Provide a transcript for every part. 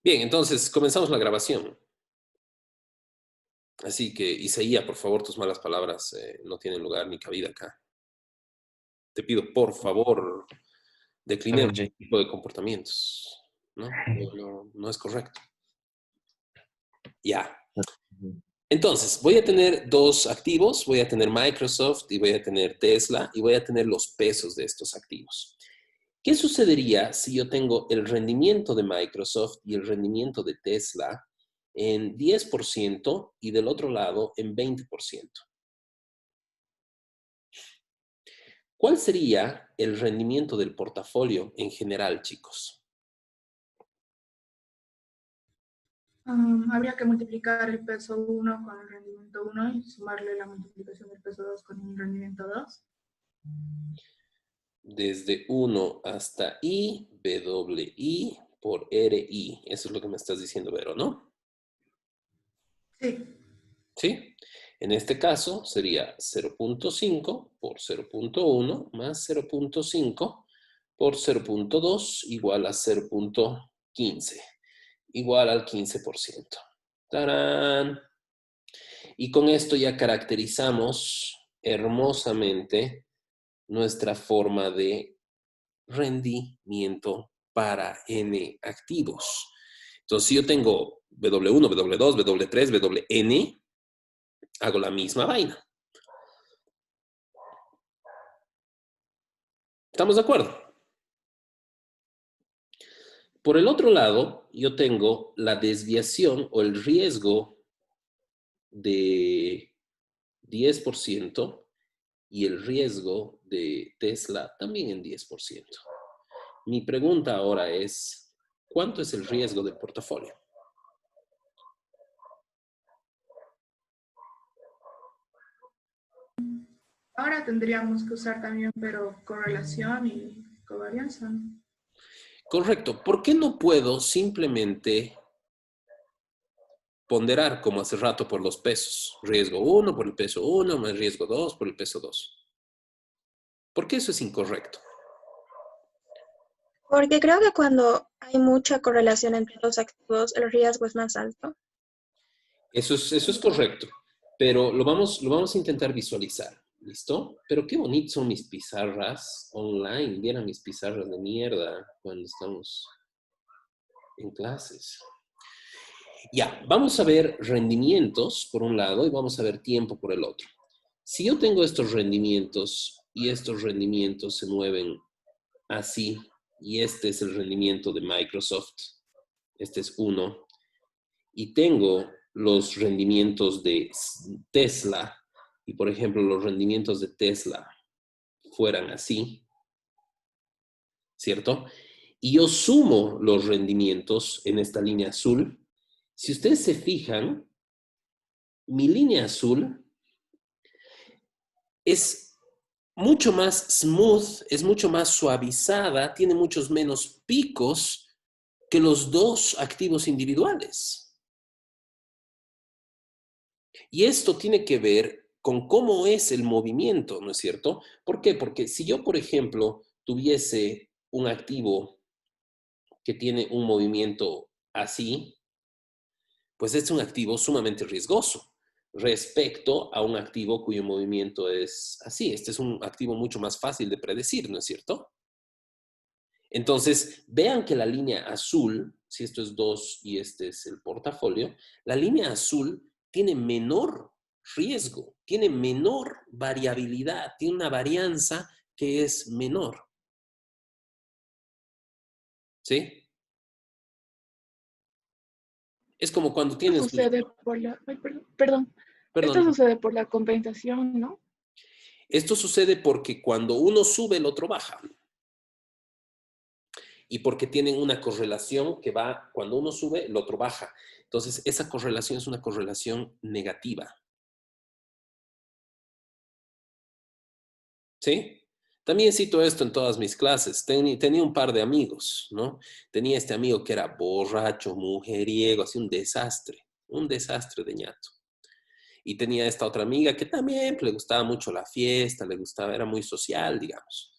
Bien, entonces comenzamos la grabación. Así que, Isaía, por favor, tus malas palabras no tienen lugar ni cabida acá. Te pido, por favor, Está bien, declinemos Jay. este tipo de comportamientos. ¿No? No es correcto. Ya. Entonces, voy a tener dos activos. Voy a tener Microsoft y voy a tener Tesla y voy a tener los pesos de estos activos. ¿Qué sucedería si yo tengo el rendimiento de Microsoft y el rendimiento de Tesla en 10% y del otro lado en 20%? ¿Cuál sería el rendimiento del portafolio en general, chicos? Habría que multiplicar el peso 1 con el rendimiento 1 y sumarle la multiplicación del peso 2 con el rendimiento 2. Desde 1 hasta I, WI por RI. Eso es lo que me estás diciendo, Vero, ¿no? Sí. ¿Sí? En este caso sería 0.5 por 0.1 más 0.5 por 0.2 igual a 0.15, igual al 15%. ¡Tarán! Y con esto ya caracterizamos hermosamente nuestra forma de rendimiento para N activos. Entonces, si yo tengo W1, W2, W3, WN, hago la misma vaina. ¿Estamos de acuerdo? Por el otro lado, yo tengo la desviación o el riesgo de 10% y el riesgo de Tesla también en 10%. Mi pregunta ahora es, ¿cuánto es el riesgo del portafolio? Ahora tendríamos que usar también, pero correlación y covarianza. Correcto. ¿Por qué no puedo simplemente ponderar como hace rato por los pesos? Riesgo 1 por el peso 1 más riesgo 2 por el peso 2. ¿Por qué eso es incorrecto? Porque creo que cuando hay mucha correlación entre los activos, el riesgo es más alto. Eso es correcto, pero lo vamos a intentar visualizar. ¿Listo? Pero qué bonitas son mis pizarras online. Vieran mis pizarras de mierda cuando estamos en clases. Ya, vamos a ver rendimientos por un lado y vamos a ver tiempo por el otro. Si yo tengo estos rendimientos y estos rendimientos se mueven así, y este es el rendimiento de Microsoft, este es uno, y tengo los rendimientos de Tesla, y por ejemplo los rendimientos de Tesla fueran así, ¿cierto? Y yo sumo los rendimientos en esta línea azul. Si ustedes se fijan, mi línea azul es mucho más smooth, es mucho más suavizada, tiene muchos menos picos que los dos activos individuales. Y esto tiene que ver con cómo es el movimiento, ¿no es cierto? ¿Por qué? Porque si yo, por ejemplo, tuviese un activo que tiene un movimiento así, pues es un activo sumamente riesgoso respecto a un activo cuyo movimiento es así. Este es un activo mucho más fácil de predecir, ¿no es cierto? Entonces, vean que la línea azul, si esto es 2 y este es el portafolio, la línea azul tiene menor riesgo, tiene menor variabilidad, tiene una varianza que es menor. ¿Sí? Es como cuando Esto tienes... sucede por la, ay, perdón, esto Perdón. sucede por la compensación, ¿no? Esto sucede porque cuando uno sube, el otro baja. Y porque tienen una correlación que va, cuando uno sube, el otro baja. Entonces, esa correlación es una correlación negativa. ¿Sí? También cito esto en todas mis clases. Tenía un par de amigos, ¿no? Tenía este amigo que era borracho, mujeriego, así un desastre de ñato. Y tenía esta otra amiga que también le gustaba mucho la fiesta, le gustaba, era muy social, digamos.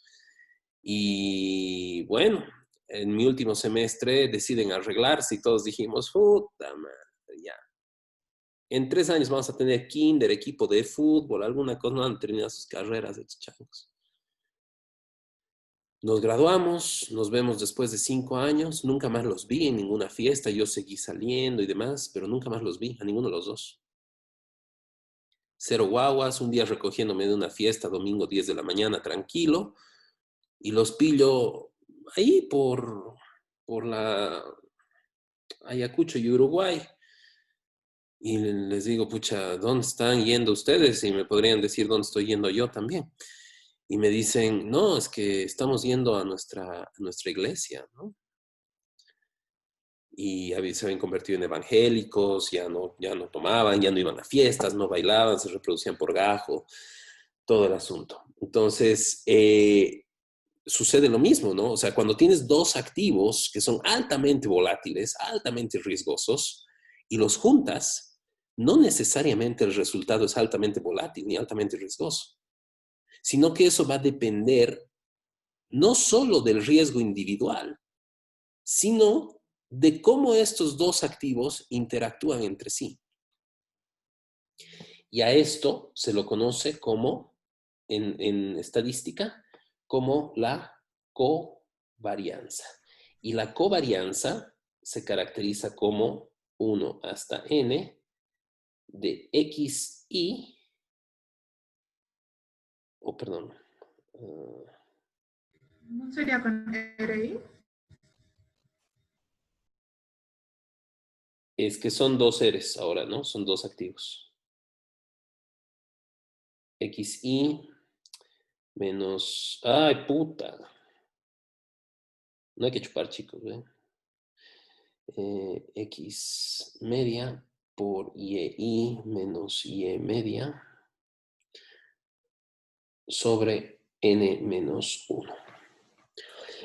Y bueno, en mi último semestre deciden arreglarse y todos dijimos, puta madre, ya. En 3 años vamos a tener kinder, equipo de fútbol, alguna cosa, no han terminado sus carreras de changos. Nos graduamos, nos vemos después de 5 años, nunca más los vi en ninguna fiesta, yo seguí saliendo y demás, pero nunca más los vi, a ninguno de los dos. Cero guaguas, un día recogiéndome de una fiesta, domingo 10 de la mañana, tranquilo, y los pillo ahí por la Ayacucho y Uruguay. Y les digo, pucha, ¿dónde están yendo ustedes? Y me podrían decir dónde estoy yendo yo también. Y me dicen, no, es que estamos yendo a nuestra iglesia, ¿no? Y se habían convertido en evangélicos, ya no tomaban, ya no iban a fiestas, no bailaban, se reproducían por gajo, todo el asunto. Entonces, sucede lo mismo, ¿no? O sea, cuando tienes 2 activos que son altamente volátiles, altamente riesgosos, y los juntas, no necesariamente el resultado es altamente volátil ni altamente riesgoso, sino que eso va a depender no solo del riesgo individual, sino de cómo estos 2 activos interactúan entre sí. Y a esto se lo conoce como, en estadística, como la covarianza. Y la covarianza se caracteriza como 1 hasta n de xi, perdón. ¿No sería con RI? Es que son 2 seres ahora, ¿no? Son 2 activos. Xi menos... ¡Ay, puta! No hay que chupar, chicos, ¿eh? X media por YI menos Y media sobre N menos 1.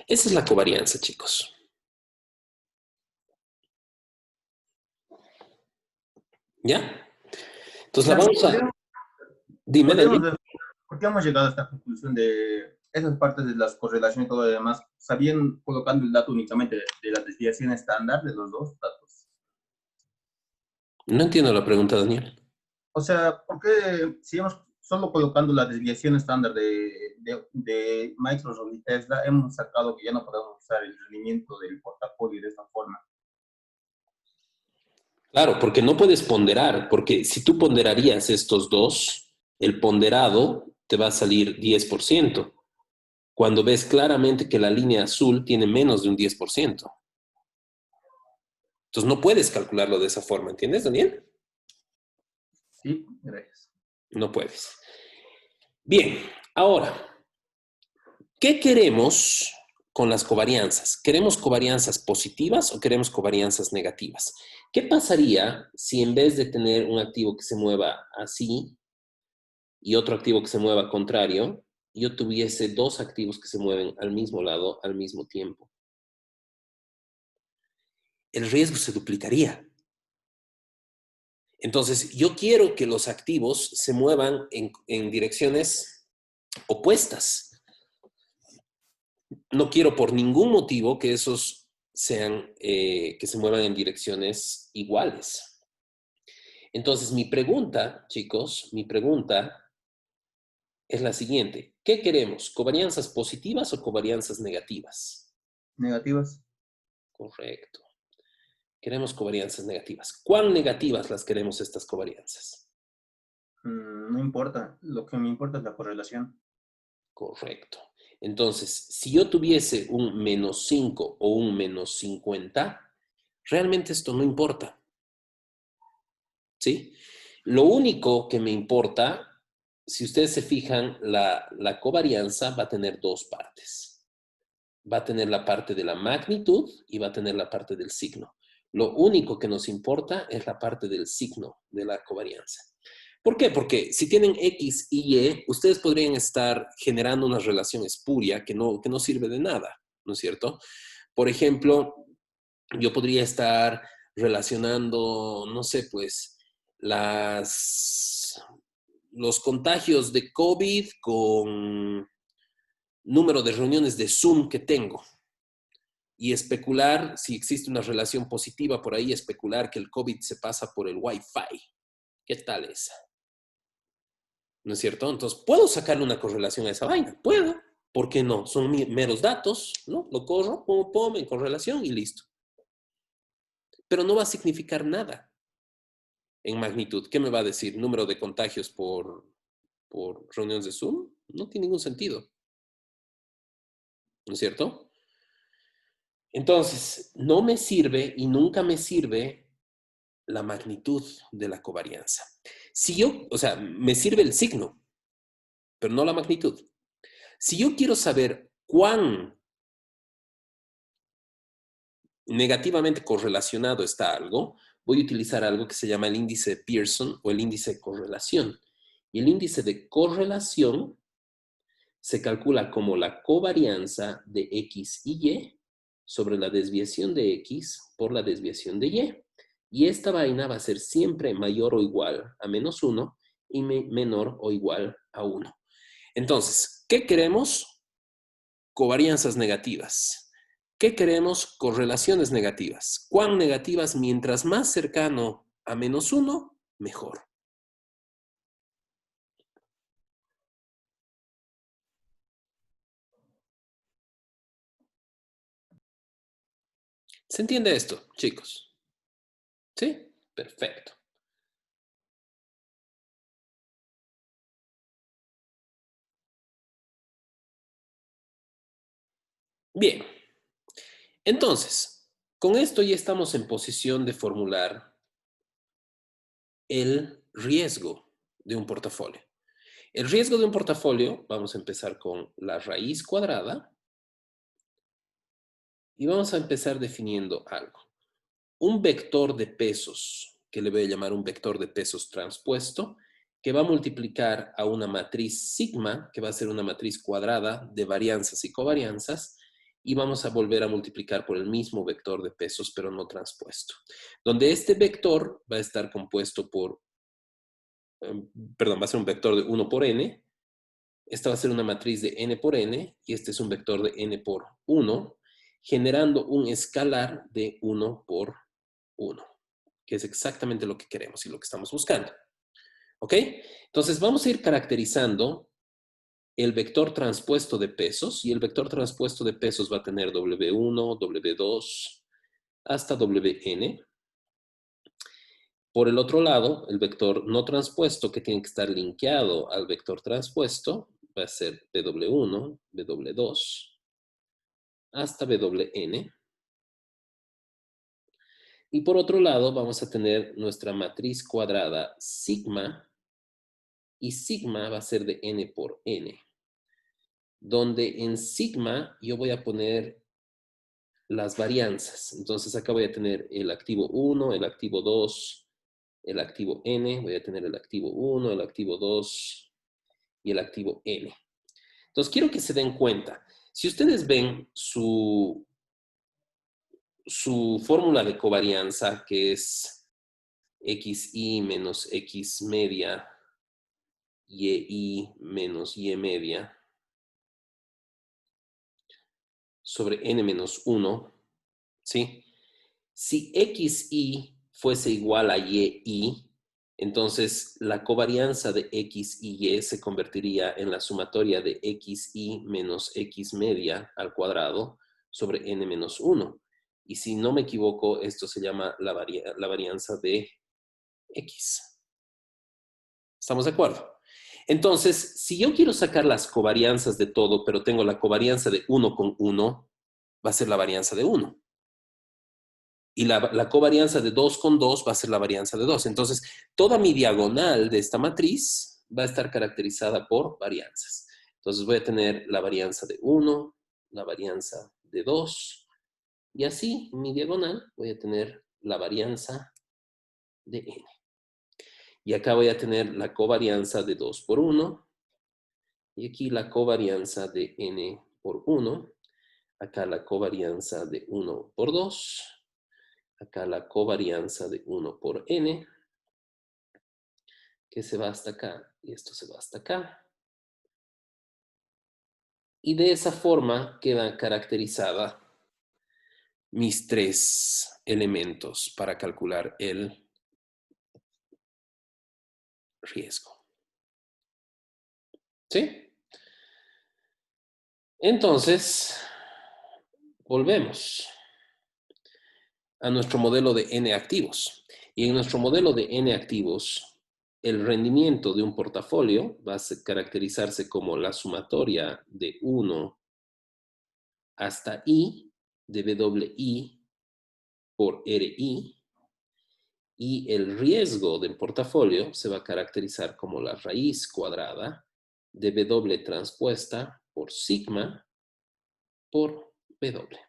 Esa es la covarianza, chicos. ¿Ya? Entonces la vamos a... Dime, Dani. ¿Por qué hemos llegado a esta conclusión de esas partes de las correlaciones y todo lo demás? ¿Sabían colocando el dato únicamente de la desviación estándar de los 2 datos? No entiendo la pregunta, Daniel. O sea, ¿por qué si hemos solo colocando la desviación estándar de Microsoft y Tesla, hemos sacado que ya no podemos usar el rendimiento del portafolio de esta forma? Claro, porque no puedes ponderar, porque si tú ponderarías estos 2, el ponderado te va a salir 10%, cuando ves claramente que la línea azul tiene menos de un 10%. Entonces no puedes calcularlo de esa forma, ¿entiendes, Daniel? Sí, gracias. No puedes. Bien, ahora, ¿qué queremos con las covarianzas? ¿Queremos covarianzas positivas o queremos covarianzas negativas? ¿Qué pasaría si en vez de tener un activo que se mueva así y otro activo que se mueva contrario, yo tuviese 2 activos que se mueven al mismo lado al mismo tiempo? El riesgo se duplicaría. Entonces, yo quiero que los activos se muevan en direcciones opuestas. No quiero por ningún motivo que esos sean, que se muevan en direcciones iguales. Entonces, mi pregunta, chicos, es la siguiente. ¿Qué queremos? ¿Covarianzas positivas o covarianzas negativas? Negativas. Correcto. Queremos covarianzas negativas. ¿Cuán negativas las queremos estas covarianzas? No importa. Lo que me importa es la correlación. Correcto. Entonces, si yo tuviese un menos 5 o un menos 50, realmente esto no importa. ¿Sí? Lo único que me importa, si ustedes se fijan, la covarianza va a tener 2 partes. Va a tener la parte de la magnitud y va a tener la parte del signo. Lo único que nos importa es la parte del signo de la covarianza. ¿Por qué? Porque si tienen X y Y, ustedes podrían estar generando una relación espuria que no sirve de nada, ¿no es cierto? Por ejemplo, yo podría estar relacionando, no sé, pues, los contagios de COVID con número de reuniones de Zoom que tengo. y especular, si existe una relación positiva por ahí, especular que el COVID se pasa por el Wi-Fi. ¿Qué tal esa? ¿No es cierto? Entonces, ¿puedo sacarle una correlación a esa vaina? Puedo. ¿Por qué no? Son meros datos, ¿no? Lo corro, pum, en correlación y listo. Pero no va a significar nada en magnitud. ¿Qué me va a decir? ¿Número de contagios por reuniones de Zoom? No tiene ningún sentido. ¿No es cierto? Entonces, no me sirve y nunca me sirve la magnitud de la covarianza. Si yo, o sea, me sirve el signo, pero no la magnitud. Si yo quiero saber cuán negativamente correlacionado está algo, voy a utilizar algo que se llama el índice de Pearson o el índice de correlación. Y el índice de correlación se calcula como la covarianza de X y Y sobre la desviación de X por la desviación de Y. Y esta vaina va a ser siempre mayor o igual a -1 y menor o igual a 1. Entonces, ¿qué queremos? Covarianzas negativas. ¿Qué queremos? Correlaciones negativas. ¿Cuán negativas? Mientras más cercano a -1, mejor. ¿Se entiende esto, chicos? ¿Sí? Perfecto. Bien. Entonces, con esto ya estamos en posición de formular el riesgo de un portafolio. El riesgo de un portafolio, vamos a empezar con la raíz cuadrada y vamos a empezar definiendo algo. Un vector de pesos, que le voy a llamar un vector de pesos transpuesto, que va a multiplicar a una matriz sigma, que va a ser una matriz cuadrada de varianzas y covarianzas, y vamos a volver a multiplicar por el mismo vector de pesos, pero no transpuesto. Donde este vector va a estar compuesto por, va a ser un vector de 1 por n, esta va a ser una matriz de n por n, y este es un vector de n por 1, generando un escalar de 1 por 1, que es exactamente lo que queremos y lo que estamos buscando. ¿Ok? Entonces vamos a ir caracterizando el vector transpuesto de pesos, y el vector transpuesto de pesos va a tener W1, W2, hasta Wn. Por el otro lado, el vector no transpuesto, que tiene que estar linkeado al vector transpuesto, va a ser W1, W2, hasta Wn. Y por otro lado, vamos a tener nuestra matriz cuadrada sigma, y sigma va a ser de n por n, donde en sigma yo voy a poner las varianzas. Entonces acá voy a tener el activo 1, el activo 2, el activo n, voy a tener el activo 1, el activo 2 y el activo n. Entonces quiero que se den cuenta, si ustedes ven su fórmula de covarianza, que es xi menos x media, y menos y media, sobre n menos 1, ¿sí? Si xi fuese igual a yi, entonces la covarianza de x y y se convertiría en la sumatoria de xi menos x media al cuadrado sobre n menos 1. Y si no me equivoco, esto se llama la varianza de x. ¿Estamos de acuerdo? Entonces, si yo quiero sacar las covarianzas de todo, pero tengo la covarianza de 1 con 1, va a ser la varianza de 1. Y la covarianza de 2 con 2 va a ser la varianza de 2. Entonces, toda mi diagonal de esta matriz va a estar caracterizada por varianzas. Entonces, voy a tener la varianza de 1, la varianza de 2, y así, en mi diagonal, voy a tener la varianza de n. Y acá voy a tener la covarianza de 2 por 1, y aquí la covarianza de n por 1, acá la covarianza de 1 por 2, acá la covarianza de 1 por n, que se va hasta acá, y esto se va hasta acá. Y de esa forma queda caracterizada mis 3 elementos para calcular el riesgo. ¿Sí? Entonces, volvemos a nuestro modelo de N activos. Y en nuestro modelo de N activos, el rendimiento de un portafolio va a caracterizarse como la sumatoria de 1 hasta I de WI por RI, y el riesgo del portafolio se va a caracterizar como la raíz cuadrada de W transpuesta por sigma por W.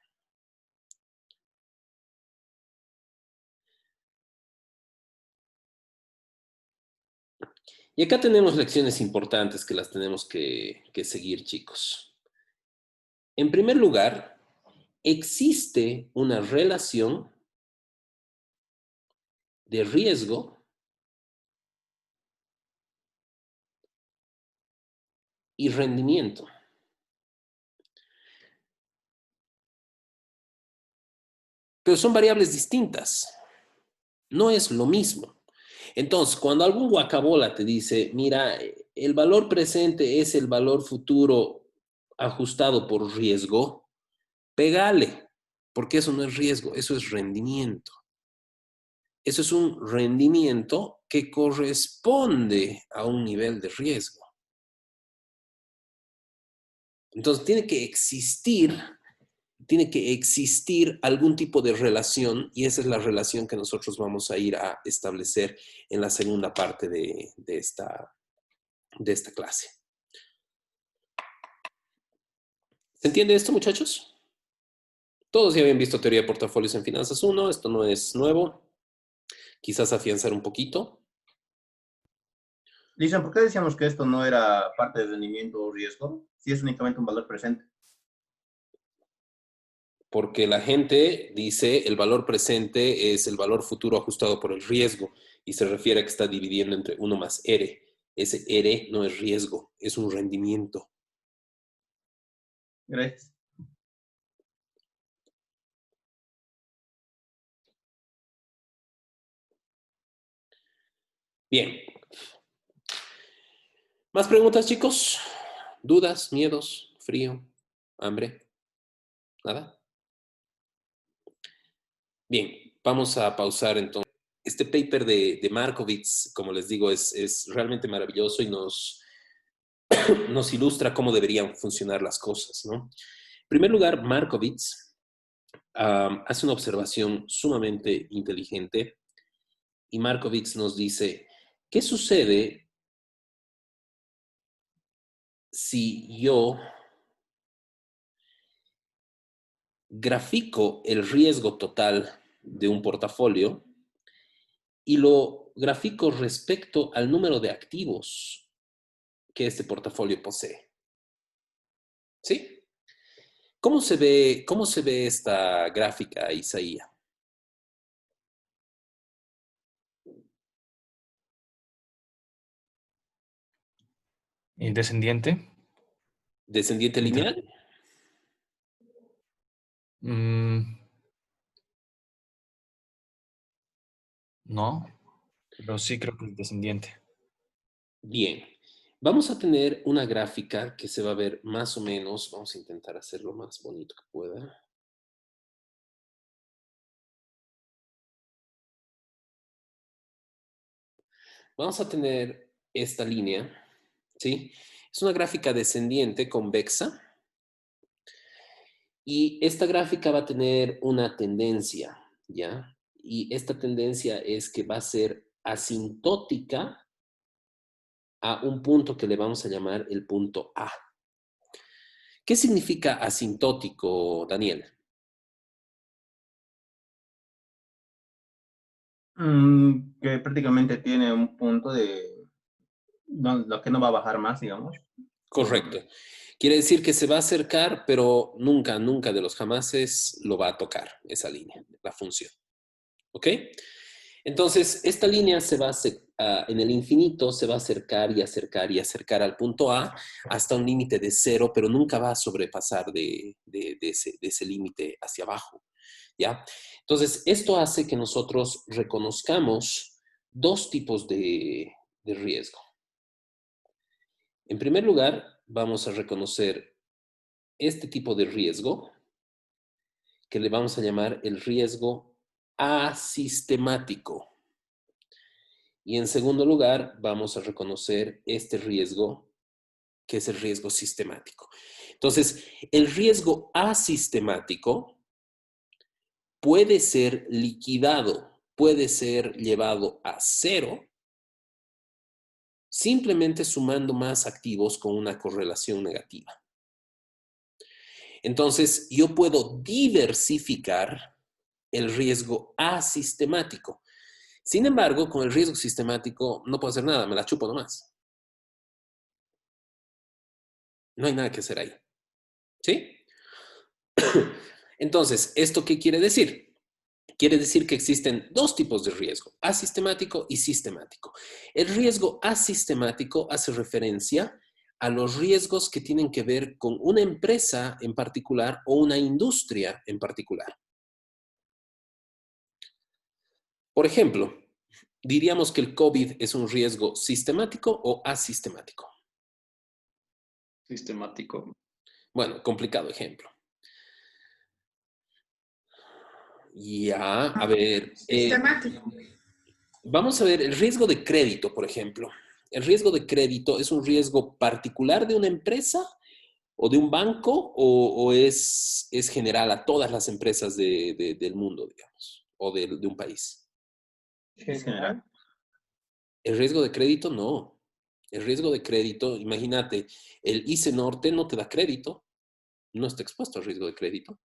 Y acá tenemos lecciones importantes que las tenemos que seguir, chicos. En primer lugar, existe una relación de riesgo y rendimiento. Pero son variables distintas. No es lo mismo. Entonces, cuando algún guacabola te dice, mira, el valor presente es el valor futuro ajustado por riesgo, pégale, porque eso no es riesgo, eso es rendimiento. Eso es un rendimiento que corresponde a un nivel de riesgo. Entonces, tiene que existir algún tipo de relación, y esa es la relación que nosotros vamos a ir a establecer en la segunda parte de esta clase. ¿Se entiende esto, muchachos? Todos ya habían visto teoría de portafolios en Finanzas 1, esto no es nuevo. Quizás afianzar un poquito. Dicen, ¿por qué decíamos que esto no era parte del rendimiento o riesgo? Si es únicamente un valor presente. Porque la gente dice el valor presente es el valor futuro ajustado por el riesgo y se refiere a que está dividiendo entre 1 más R. Ese R no es riesgo, es un rendimiento. Gracias. Bien. ¿Más preguntas, chicos? ¿Dudas, miedos, frío, hambre? ¿Nada? Bien, vamos a pausar entonces. Este paper de Markowitz, como les digo, es realmente maravilloso y nos ilustra cómo deberían funcionar las cosas, ¿no? En primer lugar, Markowitz hace una observación sumamente inteligente y Markowitz nos dice, ¿qué sucede si yo grafico el riesgo total de un portafolio y lo grafico respecto al número de activos que este portafolio posee? ¿Sí? ¿Cómo se ve esta gráfica, Isaías? Descendiente. ¿Descendiente lineal? No, pero sí creo que es descendiente. Bien. Vamos a tener una gráfica que se va a ver más o menos. Vamos a intentar hacerlo lo más bonito que pueda. Vamos a tener esta línea, ¿sí? Es una gráfica descendiente convexa. Y esta gráfica va a tener una tendencia, ¿ya? Y esta tendencia es que va a ser asintótica a un punto que le vamos a llamar el punto A. ¿Qué significa asintótico, Daniel? Que prácticamente tiene un punto de lo que no va a bajar más, digamos. Correcto. Quiere decir que se va a acercar, pero nunca, nunca de los jamases lo va a tocar esa línea, la función. ¿Ok? Entonces, esta línea se va a, en el infinito se va a acercar y acercar y acercar al punto A hasta un límite de 0, pero nunca va a sobrepasar de ese límite hacia abajo. ¿Ya? Entonces, esto hace que nosotros reconozcamos dos tipos de riesgo. En primer lugar, vamos a reconocer este tipo de riesgo que le vamos a llamar el riesgo asistemático. Y en segundo lugar, vamos a reconocer este riesgo que es el riesgo sistemático. Entonces, el riesgo asistemático puede ser liquidado, puede ser llevado a cero, simplemente sumando más activos con una correlación negativa. Entonces, yo puedo diversificar el riesgo asistemático. Sin embargo, con el riesgo sistemático no puedo hacer nada, me la chupo nomás. No hay nada que hacer ahí. ¿Sí? Entonces, ¿esto qué quiere decir? Quiere decir que existen dos tipos de riesgo, asistemático y sistemático. El riesgo asistemático hace referencia a los riesgos que tienen que ver con una empresa en particular o una industria en particular. Por ejemplo, diríamos que el COVID es un riesgo sistemático o asistemático. Sistemático. Bueno, complicado ejemplo. Ya, a ver. Sistemático. Vamos a ver el riesgo de crédito, por ejemplo. El riesgo de crédito es un riesgo particular de una empresa o de un banco o es general a todas las empresas del mundo, digamos, o de un país. Es general. El riesgo de crédito, no. El riesgo de crédito, imagínate, el ICE Norte no te da crédito, no está expuesto al riesgo de crédito.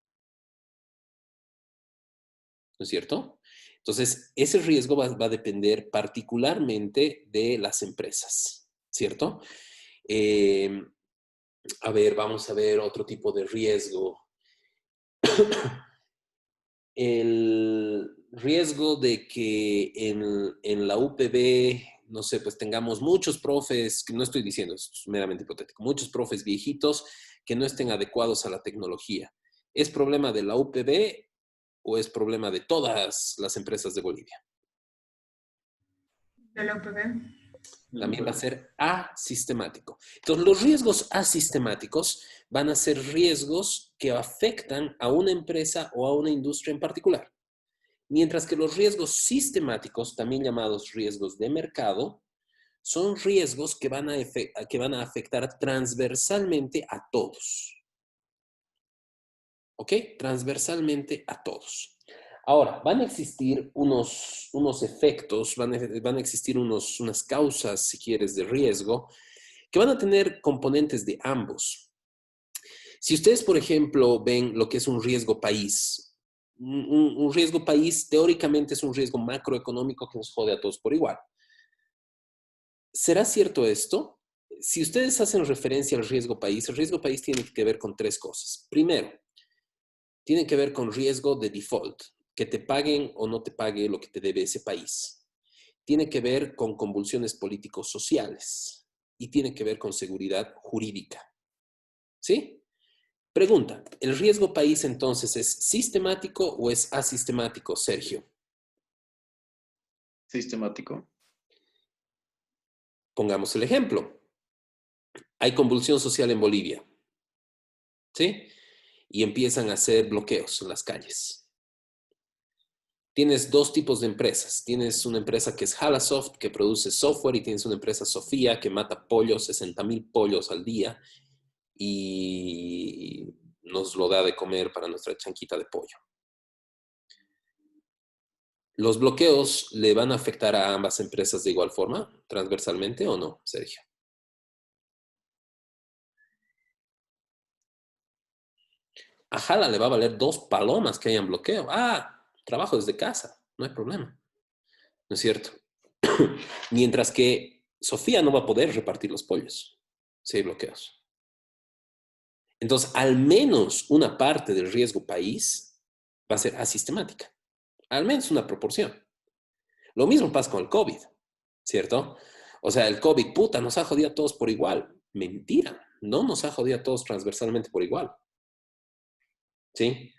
¿No es cierto? Entonces, ese riesgo va a depender particularmente de las empresas, ¿cierto? A ver, vamos a ver otro tipo de riesgo. El riesgo de que en la UPB, no sé, pues tengamos muchos profes, que no estoy diciendo, es meramente hipotético, muchos profes viejitos que no estén adecuados a la tecnología. ¿Es problema de la UPB o es problema de todas las empresas de Bolivia? De la UPB. También va a ser asistemático. Entonces, los riesgos asistemáticos van a ser riesgos que afectan a una empresa o a una industria en particular. Mientras que los riesgos sistemáticos, también llamados riesgos de mercado, son riesgos que van a afectar transversalmente a todos. ¿Ok? Transversalmente a todos. Ahora, van a existir unos efectos, van a existir unas causas, si quieres, de riesgo, que van a tener componentes de ambos. Si ustedes, por ejemplo, ven lo que es un riesgo país, un riesgo país teóricamente es un riesgo macroeconómico que nos jode a todos por igual. ¿Será cierto esto? Si ustedes hacen referencia al riesgo país, el riesgo país tiene que ver con tres cosas. Primero, tiene que ver con riesgo de default, que te paguen o no te pague lo que te debe ese país. Tiene que ver con convulsiones políticos sociales y tiene que ver con seguridad jurídica. ¿Sí? Pregunta, ¿el riesgo país entonces es sistemático o es asistemático, Sergio? Sistemático. Pongamos el ejemplo. Hay convulsión social en Bolivia. ¿Sí? Y empiezan a hacer bloqueos en las calles. Tienes dos tipos de empresas. Tienes una empresa que es Halasoft, que produce software, y tienes una empresa Sofía, que mata pollos, 60,000 pollos al día, y nos lo da de comer para nuestra chanquita de pollo. ¿Los bloqueos le van a afectar a ambas empresas de igual forma, transversalmente o no, Sergio? A Jala le va a valer 2 palomas que hayan bloqueo. Trabajo desde casa, no hay problema. ¿No es cierto? Mientras que Sofía no va a poder repartir los pollos si hay bloqueos. Entonces, al menos una parte del riesgo país va a ser asistemática. Al menos una proporción. Lo mismo pasa con el COVID, ¿cierto? O sea, el COVID, puta, nos ha jodido a todos por igual. Mentira, no nos ha jodido a todos transversalmente por igual. ¿Sí?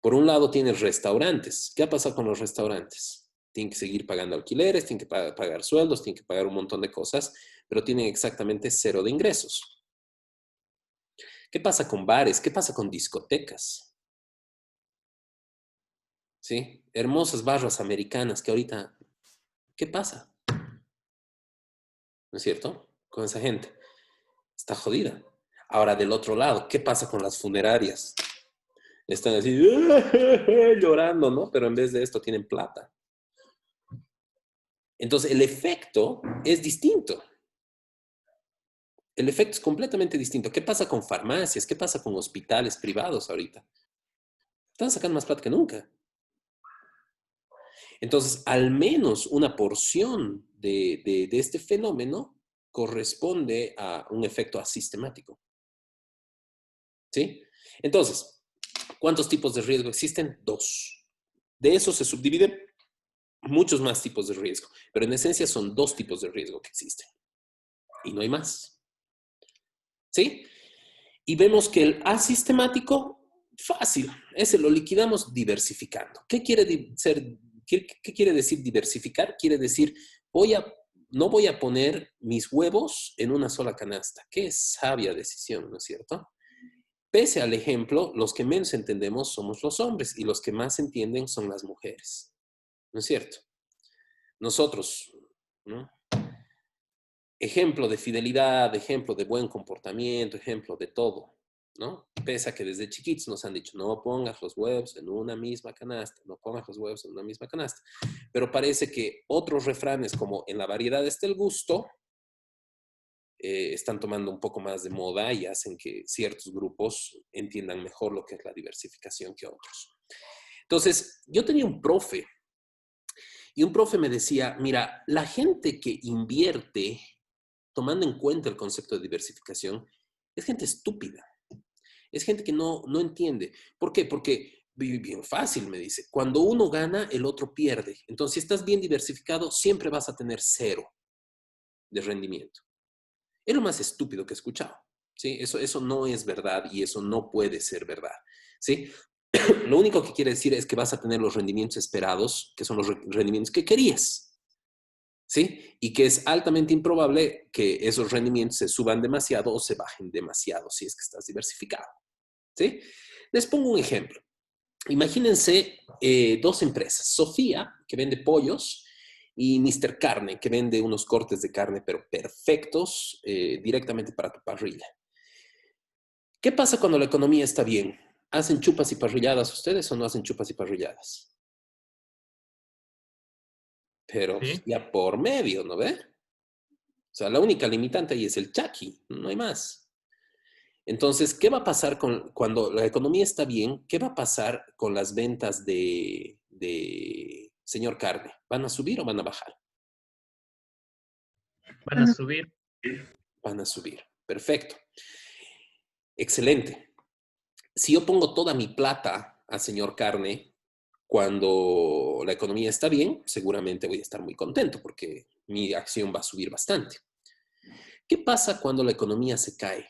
Por un lado tienes restaurantes. ¿Qué ha pasado con los restaurantes? Tienen que seguir pagando alquileres, tienen que pagar sueldos, tienen que pagar un montón de cosas, pero tienen exactamente cero de ingresos. ¿Qué pasa con bares? ¿Qué pasa con discotecas? ¿Sí? Hermosas barras americanas que ahorita, ¿qué pasa? ¿No es cierto? Con esa gente. Está jodida. Ahora, del otro lado, ¿qué pasa con las funerarias? Están así llorando, ¿no? Pero en vez de esto tienen plata. Entonces, el efecto es distinto. El efecto es completamente distinto. ¿Qué pasa con farmacias? ¿Qué pasa con hospitales privados ahorita? Están sacando más plata que nunca. Entonces, al menos una porción de este fenómeno corresponde a un efecto asistemático. ¿Sí? Entonces, ¿cuántos tipos de riesgo existen? 2. De eso se subdividen muchos más tipos de riesgo, pero en esencia son 2 tipos de riesgo que existen. Y no hay más. ¿Sí? Y vemos que el asistemático, fácil, ese lo liquidamos diversificando. ¿Qué quiere decir diversificar? Quiere decir, no voy a poner mis huevos en una sola canasta. Qué sabia decisión, ¿no es cierto? Pese al ejemplo, los que menos entendemos somos los hombres y los que más entienden son las mujeres. ¿No es cierto? Nosotros, ¿no? Ejemplo de fidelidad, ejemplo de buen comportamiento, ejemplo de todo, ¿no? Pese a que desde chiquitos nos han dicho, no pongas los huevos en una misma canasta, no pongas los huevos en una misma canasta. Pero parece que otros refranes, como en la variedad está el gusto, están tomando un poco más de moda y hacen que ciertos grupos entiendan mejor lo que es la diversificación que otros. Entonces, yo tenía un profe, y un profe me decía, mira, la gente que invierte tomando en cuenta el concepto de diversificación, es gente estúpida. Es gente que no entiende. ¿Por qué? Porque, bien fácil, me dice, cuando uno gana, el otro pierde. Entonces, si estás bien diversificado, siempre vas a tener 0 de rendimiento. Es lo más estúpido que he escuchado. ¿Sí? Eso no es verdad y eso no puede ser verdad. ¿Sí? Lo único que quiere decir es que vas a tener los rendimientos esperados, que son los rendimientos que querías. ¿Sí? Y que es altamente improbable que esos rendimientos se suban demasiado o se bajen demasiado si es que estás diversificado. ¿Sí? Les pongo un ejemplo. Imagínense 2 empresas, Sofía, que vende pollos, y Mr. Carne, que vende unos cortes de carne, pero perfectos, directamente para tu parrilla. ¿Qué pasa cuando la economía está bien? ¿Hacen chupas y parrilladas ustedes o no hacen chupas y parrilladas? Pero Sí. ya por medio, ¿no ve? O sea, la única limitante ahí es el chaki, no hay más. Entonces, ¿qué va a pasar cuando la economía está bien? ¿Qué va a pasar con las ventas de señor Carne? ¿Van a subir o van a bajar? Van a subir. Van a subir. Perfecto. Excelente. Si yo pongo toda mi plata a señor Carne, cuando la economía está bien, seguramente voy a estar muy contento porque mi acción va a subir bastante. ¿Qué pasa cuando la economía se cae?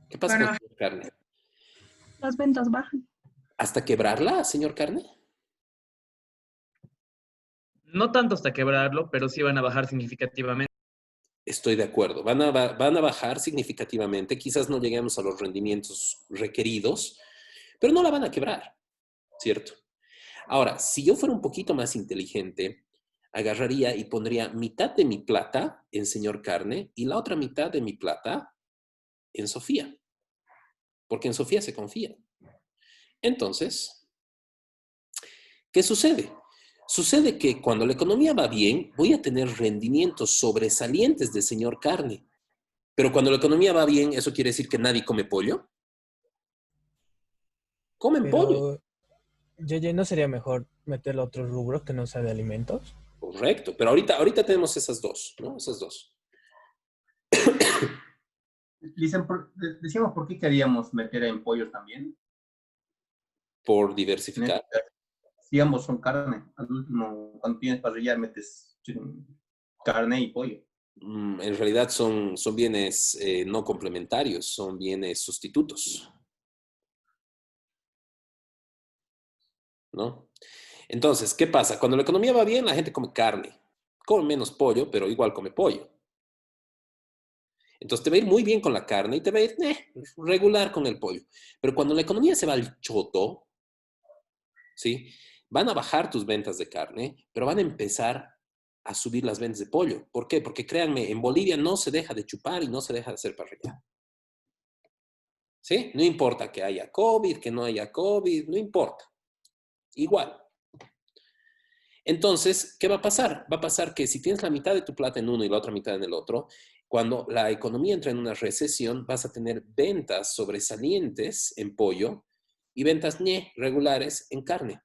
¿Qué pasa con Bueno, señor Carne? Las ventas bajan. ¿Hasta quebrarla, señor Carne? No tanto hasta quebrarlo, pero sí van a bajar significativamente. Estoy de acuerdo. Van a bajar significativamente. Quizás no lleguemos a los rendimientos requeridos, pero no la van a quebrar, ¿cierto? Ahora, si yo fuera un poquito más inteligente, agarraría y pondría mitad de mi plata en señor Carne y la otra mitad de mi plata en Sofía, porque en Sofía se confía. Entonces, ¿qué sucede? Sucede que cuando la economía va bien, voy a tener rendimientos sobresalientes de señor Carne. Pero cuando la economía va bien, ¿eso quiere decir que nadie come pollo? Comen pollo. Pero, Yeye, ¿no sería mejor meterle a otro rubro que no sea de alimentos? Correcto. Pero ahorita tenemos esas 2, ¿no? Esas 2. Decimos por qué queríamos meter en pollos también. Por diversificar. Si ambos son carne, al último, cuando tienes parrilla metes carne y pollo. En realidad son bienes no complementarios, son bienes sustitutos. ¿no? Entonces, ¿qué pasa? Cuando la economía va bien, la gente come carne. Come menos pollo, pero igual come pollo. Entonces te va a ir muy bien con la carne y te va a ir regular con el pollo. Pero cuando la economía se va al choto, ¿sí? Van a bajar tus ventas de carne, pero van a empezar a subir las ventas de pollo. ¿Por qué? Porque créanme, en Bolivia no se deja de chupar y no se deja de hacer parrilla. ¿Sí? No importa que haya COVID, que no haya COVID, no importa. Igual. Entonces, ¿qué va a pasar? Va a pasar que si tienes la mitad de tu plata en uno y la otra mitad en el otro, cuando la economía entra en una recesión, vas a tener ventas sobresalientes en pollo y ventas regulares en carne.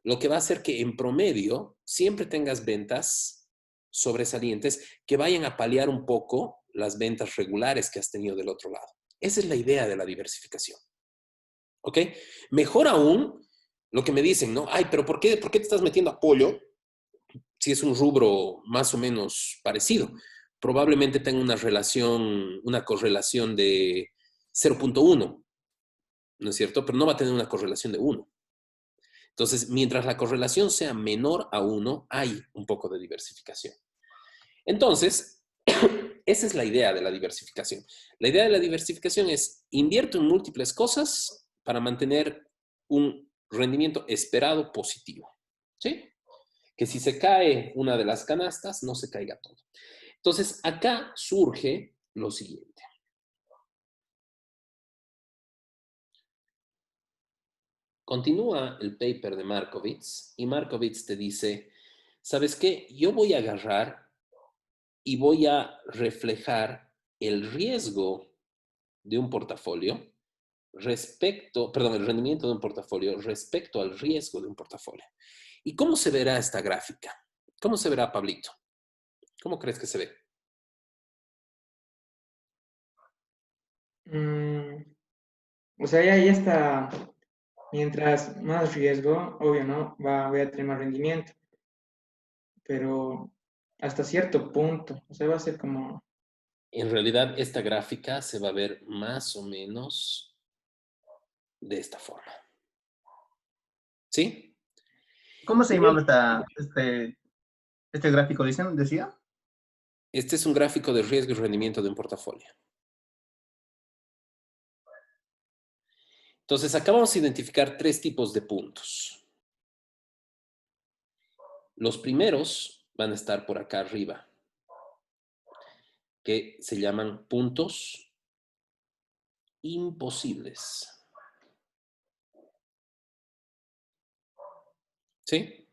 Lo que va a hacer que en promedio siempre tengas ventas sobresalientes que vayan a paliar un poco las ventas regulares que has tenido del otro lado. Esa es la idea de la diversificación. ¿Ok? Mejor aún, lo que me dicen, ¿no? Ay, pero ¿por qué te estás metiendo a pollo si es un rubro más o menos parecido? Probablemente tenga una correlación de 0.1, ¿no es cierto? Pero no va a tener una correlación de 1. Entonces, mientras la correlación sea menor a 1, hay un poco de diversificación. Entonces, esa es la idea de la diversificación. La idea de la diversificación es invierto en múltiples cosas para mantener un rendimiento esperado positivo. ¿Sí? Que si se cae una de las canastas, no se caiga todo. Entonces, acá surge lo siguiente. Continúa el paper de Markowitz y Markowitz te dice, ¿sabes qué? Yo voy a agarrar y voy a reflejar el riesgo de un portafolio el rendimiento de un portafolio respecto al riesgo de un portafolio. ¿Y cómo se verá esta gráfica? ¿Cómo se verá, Pablito? ¿Cómo crees que se ve? O sea, ya está. Mientras más riesgo, obvio, ¿no? Voy a tener más rendimiento. Pero hasta cierto punto. O sea, va a ser como. En realidad, esta gráfica se va a ver más o menos de esta forma. ¿Sí? ¿Cómo se llamaba este gráfico? ¿Decía? Este es un gráfico de riesgo y rendimiento de un portafolio. Entonces, acá vamos a identificar 3 tipos de puntos. Los primeros van a estar por acá arriba, que se llaman puntos imposibles. ¿Sí?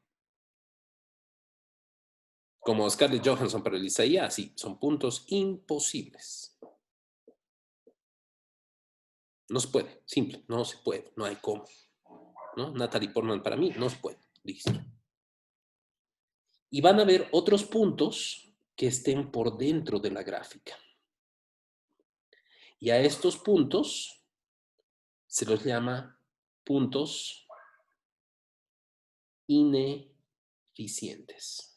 Como Scarlett Johansson para el Isaías, sí, son puntos imposibles. No se puede, simple, no se puede, no hay cómo. ¿No? Natalie Portman para mí no se puede, listo. Y van a haber otros puntos que estén por dentro de la gráfica. Y a estos puntos se los llama puntos ineficientes.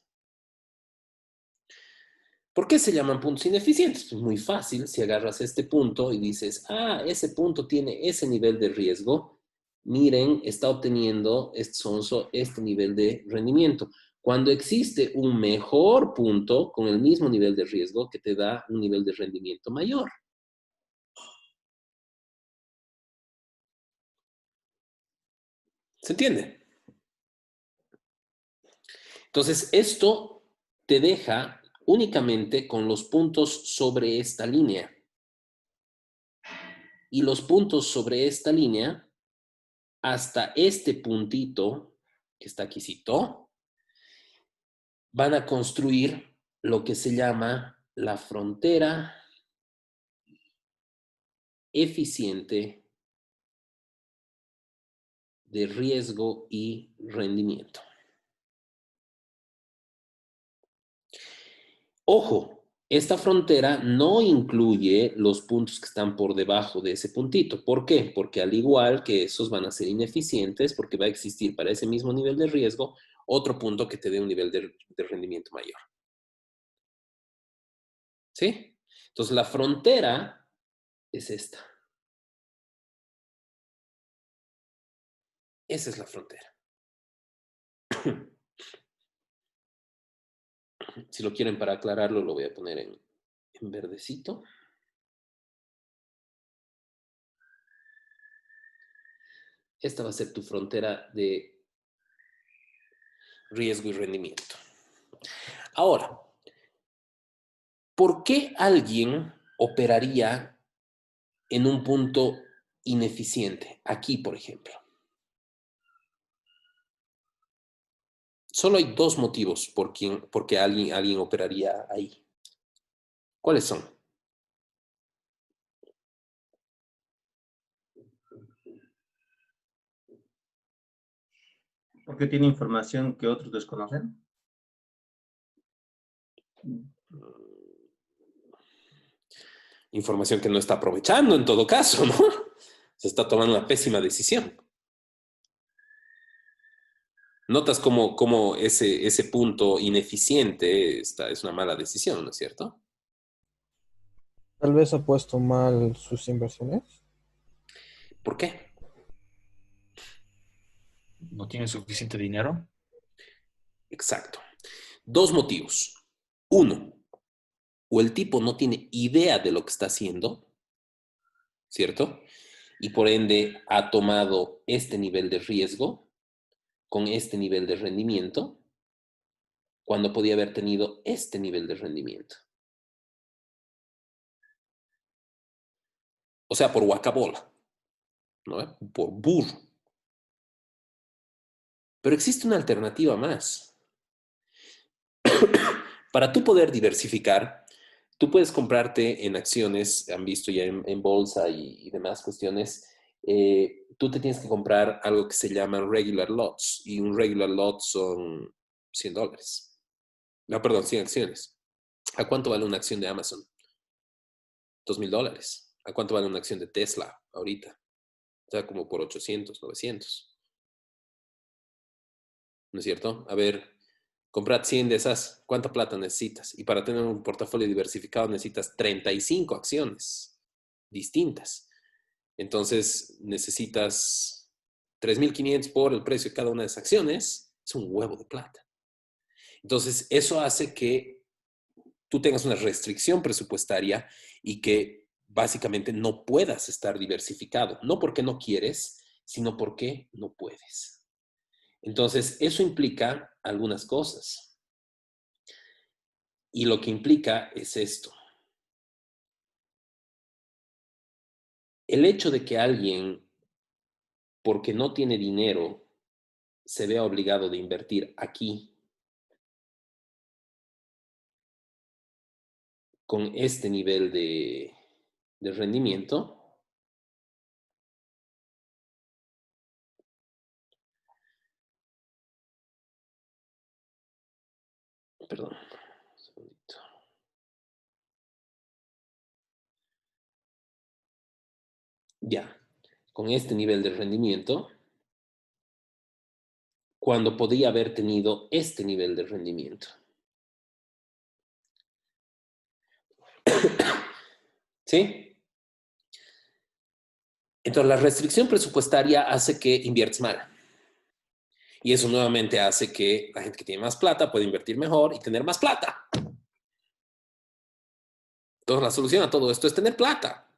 ¿Por qué se llaman puntos ineficientes? Pues muy fácil, si agarras este punto y dices, ese punto tiene ese nivel de riesgo, miren, está obteniendo este nivel de rendimiento. Cuando existe un mejor punto con el mismo nivel de riesgo que te da un nivel de rendimiento mayor. ¿Se entiende? Entonces, esto te deja únicamente con los puntos sobre esta línea. Y los puntos sobre esta línea, hasta este puntito, que está aquícito, van a construir lo que se llama la frontera eficiente de riesgo y rendimiento. Ojo, esta frontera no incluye los puntos que están por debajo de ese puntito. ¿Por qué? Porque al igual que esos van a ser ineficientes, porque va a existir para ese mismo nivel de riesgo otro punto que te dé un nivel de rendimiento mayor. ¿Sí? Entonces la frontera es esta. Esa es la frontera. Si lo quieren para aclararlo, lo voy a poner en verdecito. Esta va a ser tu frontera de riesgo y rendimiento. Ahora, ¿por qué alguien operaría en un punto ineficiente? Aquí, por ejemplo. Solo hay dos motivos por qué alguien operaría ahí. ¿Cuáles son? Porque tiene información que otros desconocen. Información que no está aprovechando en todo caso, ¿no? Se está tomando una pésima decisión. Notas cómo ese punto ineficiente es una mala decisión, ¿no es cierto? Tal vez ha puesto mal sus inversiones. ¿Por qué? ¿No tiene suficiente dinero? Exacto. Dos motivos. Uno, o el tipo no tiene idea de lo que está haciendo, ¿cierto? Y por ende ha tomado este nivel de riesgo con este nivel de rendimiento cuando podía haber tenido este nivel de rendimiento. O sea, por guacabola, ¿no? Por burro. Pero existe una alternativa más. Para tú poder diversificar, tú puedes comprarte en acciones, han visto ya en bolsa y demás cuestiones, tú te tienes que comprar algo que se llaman regular lots, y un regular lot son $100. No, perdón, 100 acciones. ¿A cuánto vale una acción de Amazon? $2,000. ¿A cuánto vale una acción de Tesla ahorita? O sea, como por 800, 900. ¿No es cierto? A ver, comprad 100 de esas. ¿Cuánta plata necesitas? Y para tener un portafolio diversificado necesitas 35 acciones distintas. Entonces necesitas 3,500 por el precio de cada una de esas acciones. Es un huevo de plata. Entonces eso hace que tú tengas una restricción presupuestaria y que básicamente no puedas estar diversificado. No porque no quieres, sino porque no puedes. Entonces, eso implica algunas cosas. Y lo que implica es esto. El hecho de que alguien, porque no tiene dinero, se vea obligado de invertir aquí con este nivel de rendimiento, perdón, un segundito. Ya, con este nivel de rendimiento, cuando podía haber tenido este nivel de rendimiento. ¿Sí? Entonces, la restricción presupuestaria hace que inviertes mal. Y eso nuevamente hace que la gente que tiene más plata pueda invertir mejor y tener más plata. Entonces, la solución a todo esto es tener plata.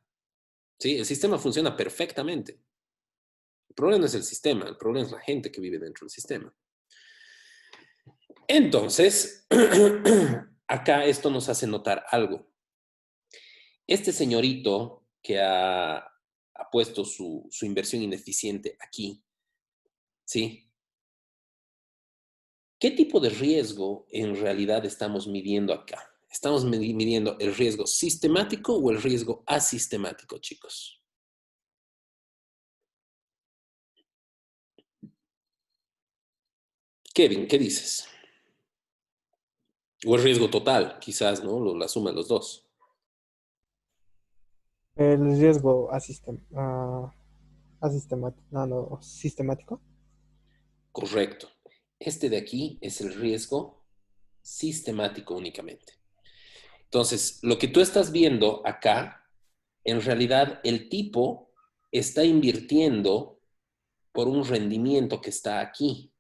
¿Sí? El sistema funciona perfectamente. El problema no es el sistema, el problema es la gente que vive dentro del sistema. Entonces, acá esto nos hace notar algo. Este señorito que ha puesto su inversión ineficiente aquí, ¿sí? ¿Qué tipo de riesgo en realidad estamos midiendo acá? ¿Estamos midiendo el riesgo sistemático o el riesgo asistemático, chicos? Kevin, ¿qué dices? O el riesgo total, quizás, ¿no? La suma de los dos. El riesgo sistemático. Correcto. Este de aquí es el riesgo sistemático únicamente. Entonces, lo que tú estás viendo acá, en realidad el tipo está invirtiendo por un rendimiento que está aquí.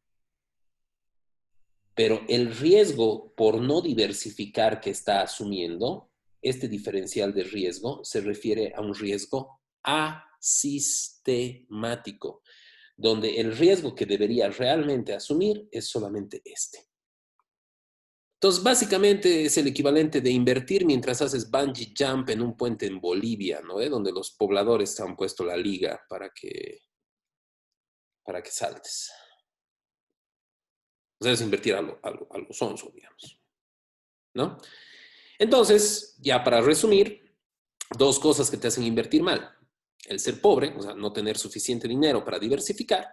Pero el riesgo por no diversificar que está asumiendo, este diferencial de riesgo se refiere a un riesgo asistemático, donde el riesgo que debería realmente asumir es solamente este. Entonces, básicamente es el equivalente de invertir mientras haces bungee jump en un puente en Bolivia, ¿no? Donde los pobladores han puesto la liga para que saltes. O sea, es invertir algo sonso, digamos, ¿no? Entonces, ya para resumir, dos cosas que te hacen invertir mal. El ser pobre, o sea, no tener suficiente dinero para diversificar.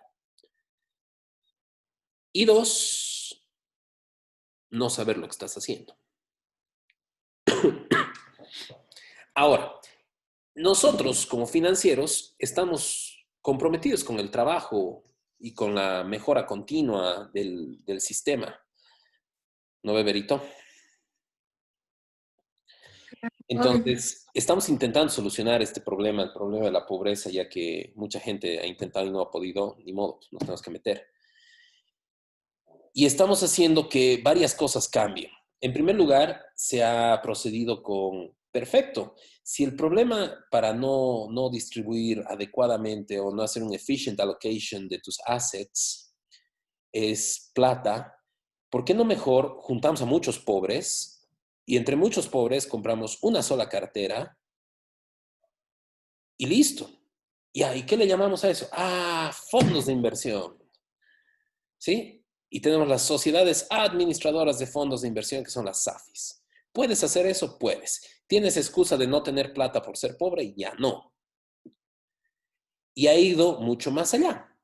Y dos, no saber lo que estás haciendo. Ahora, nosotros como financieros estamos comprometidos con el trabajo y con la mejora continua del sistema. ¿No, Beberito? Entonces, estamos intentando solucionar este problema, el problema de la pobreza, ya que mucha gente ha intentado y no ha podido, ni modo, nos tenemos que meter. Y estamos haciendo que varias cosas cambien. En primer lugar, se ha procedido con, perfecto, si el problema para no distribuir adecuadamente o no hacer un efficient allocation de tus assets es plata, ¿por qué no mejor juntamos a muchos pobres y entre muchos pobres compramos una sola cartera y listo? ¿Y qué le llamamos a eso? Fondos de inversión. ¿Sí? Y tenemos las sociedades administradoras de fondos de inversión, que son las SAFIs. ¿Puedes hacer eso? Puedes. ¿Tienes excusa de no tener plata por ser pobre? Ya no. Y ha ido mucho más allá.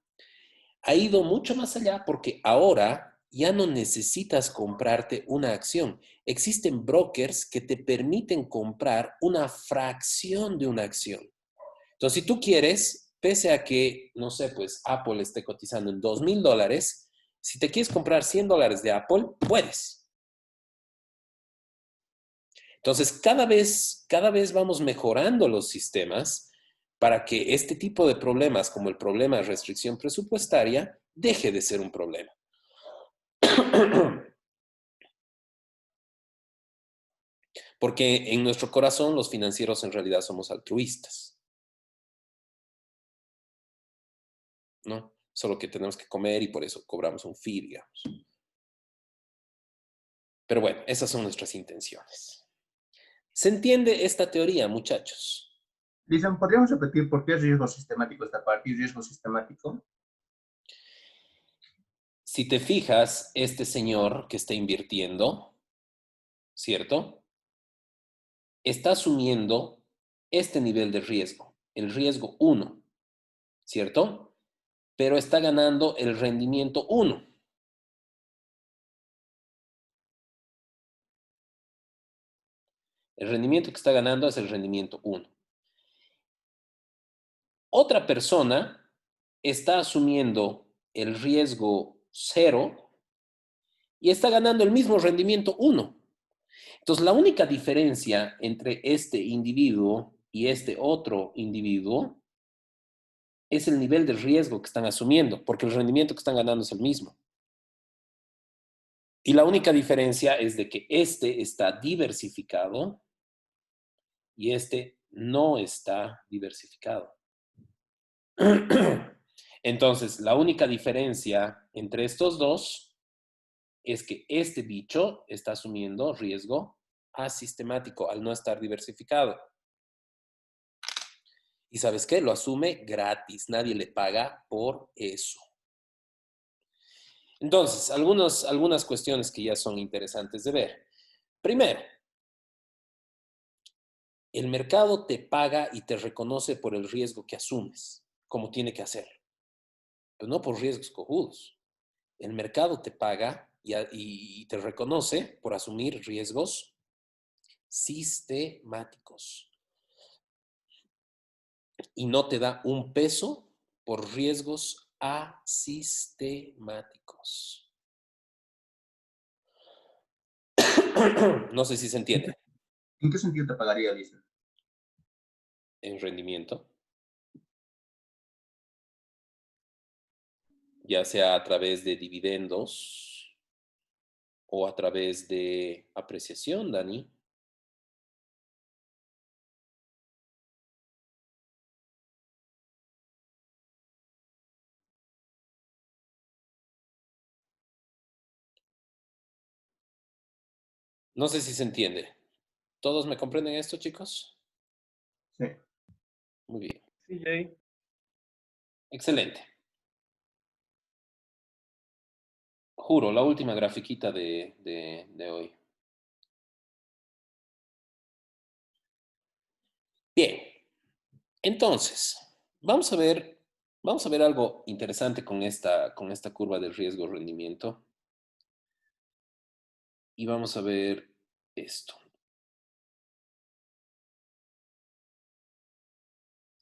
Ha ido mucho más allá porque ahora ya no necesitas comprarte una acción. Existen brokers que te permiten comprar una fracción de una acción. Entonces, si tú quieres, pese a que, no sé, pues Apple esté cotizando en $2,000, si te quieres comprar $100 de Apple, puedes. Entonces, cada vez vamos mejorando los sistemas para que este tipo de problemas, como el problema de restricción presupuestaria, deje de ser un problema. Porque en nuestro corazón los financieros en realidad somos altruistas, ¿no? Solo que tenemos que comer y por eso cobramos un fee, digamos. Pero bueno, esas son nuestras intenciones. ¿Se entiende esta teoría, muchachos? Lisa, ¿podríamos repetir por qué es riesgo sistemático esta parte y riesgo sistemático? Si te fijas, este señor que está invirtiendo, ¿cierto? Está asumiendo este nivel de riesgo, el riesgo 1, ¿cierto? Pero está ganando el rendimiento 1. El rendimiento que está ganando es el rendimiento 1. Otra persona está asumiendo el riesgo 0 y está ganando el mismo rendimiento 1. Entonces, la única diferencia entre este individuo y este otro individuo es el nivel de riesgo que están asumiendo, porque el rendimiento que están ganando es el mismo. Y la única diferencia es de que este está diversificado y este no está diversificado. Entonces, la única diferencia entre estos dos es que este bicho está asumiendo riesgo asistemático al no estar diversificado. ¿Y sabes qué? Lo asume gratis, nadie le paga por eso. Entonces, algunas cuestiones que ya son interesantes de ver. Primero, el mercado te paga y te reconoce por el riesgo que asumes, como tiene que hacer, pero no por riesgos cojudos. El mercado te paga y te reconoce por asumir riesgos sistemáticos y no te da un peso por riesgos asistemáticos. No sé si se entiende. ¿En qué sentido te pagaría, Lisa? En rendimiento, ya sea a través de dividendos o a través de apreciación, Dani. No sé si se entiende. ¿Todos me comprenden esto, chicos? Sí. Muy bien. Sí, Jay. Excelente. Juro, la última grafiquita de hoy. Bien. Entonces, vamos a ver algo interesante con esta curva de riesgo-rendimiento. Y vamos a ver esto.